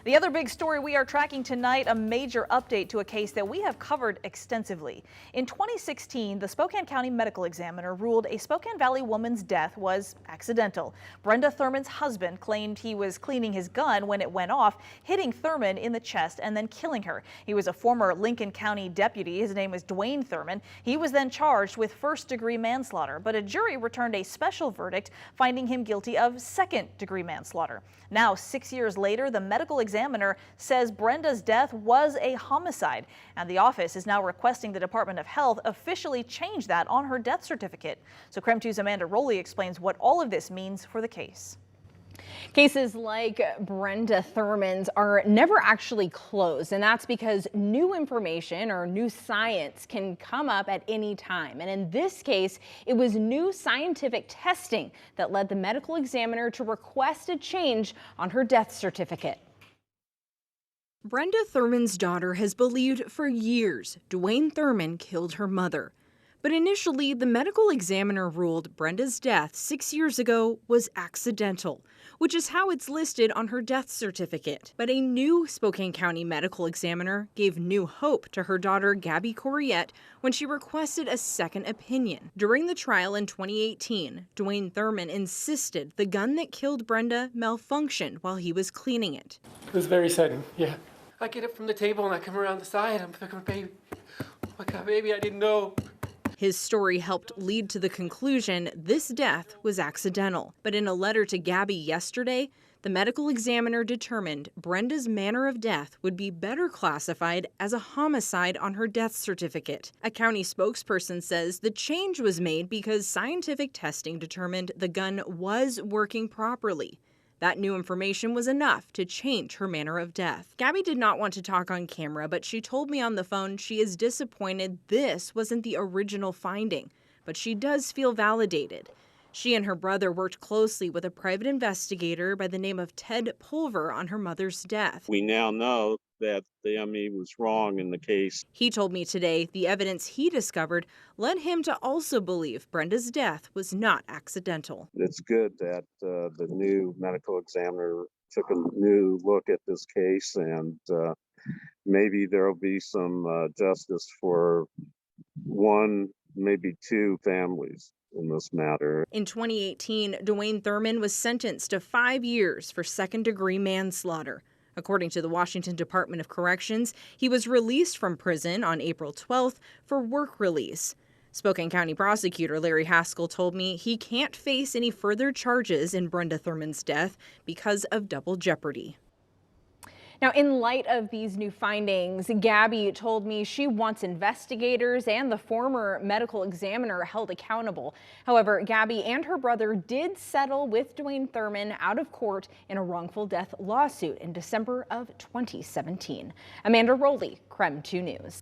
The other big story we are tracking tonight, a major update to a case that we have covered extensively. In 2016, the Spokane County Medical Examiner ruled a Spokane Valley woman's death was accidental. Brenda Thurman's husband claimed he was cleaning his gun when it went off, hitting Thurman in the chest and then killing her. He was a former Lincoln County deputy. His name was Brenda Thurman. He was then charged with first-degree manslaughter, but a jury returned a special verdict finding him guilty of second-degree manslaughter. Now, 6 years later, the medical examiner says Brenda's death was a homicide, and the office is now requesting the Department of Health officially change that on her death certificate. So KREM 2's Amanda Rowley explains what all of this means for the case. Cases like Brenda Thurman's are never actually closed, and that's because new information or new science can come up at any time. And in this case, it was new scientific testing that led the medical examiner to request a change on her death certificate. Brenda Thurman's daughter has believed for years Dwayne Thurman killed her mother. But initially, the medical examiner ruled Brenda's death 6 years ago was accidental, which is how it's listed on her death certificate. But a new Spokane County Medical Examiner gave new hope to her daughter, Gabby Corriette, when she requested a second opinion. During the trial in 2018, Dwayne Thurman insisted the gun that killed Brenda malfunctioned while he was cleaning it. It was very sudden, yeah. I get up from the table and I come around the side. I'm thinking, baby, oh my God, baby, I didn't know. His story helped lead to the conclusion this death was accidental. But in a letter to Gabby yesterday, the medical examiner determined Brenda's manner of death would be better classified as a homicide on her death certificate. A county spokesperson says the change was made because scientific testing determined the gun was working properly. That new information was enough to change her manner of death. Gabby did not want to talk on camera, but she told me on the phone she is disappointed this wasn't the original finding, but she does feel validated. She and her brother worked closely with a private investigator by the name of Ted Pulver on her mother's death. We now know that the ME was wrong in the case. He told me today the evidence he discovered led him to also believe Brenda's death was not accidental. It's good that the new medical examiner took a new look at this case, and maybe there will be some justice for one, maybe two families in this matter. In 2018, Dwayne Thurman was sentenced to 5 years for second-degree manslaughter. According to the Washington Department of Corrections, he was released from prison on April 12th for work release. Spokane County prosecutor Larry Haskell told me he can't face any further charges in Brenda Thurman's death because of double jeopardy. Now, in light of these new findings, Gabby told me she wants investigators and the former medical examiner held accountable. However, Gabby and her brother did settle with Dwayne Thurman out of court in a wrongful death lawsuit in December of 2017. Amanda Rowley, KREM 2 News.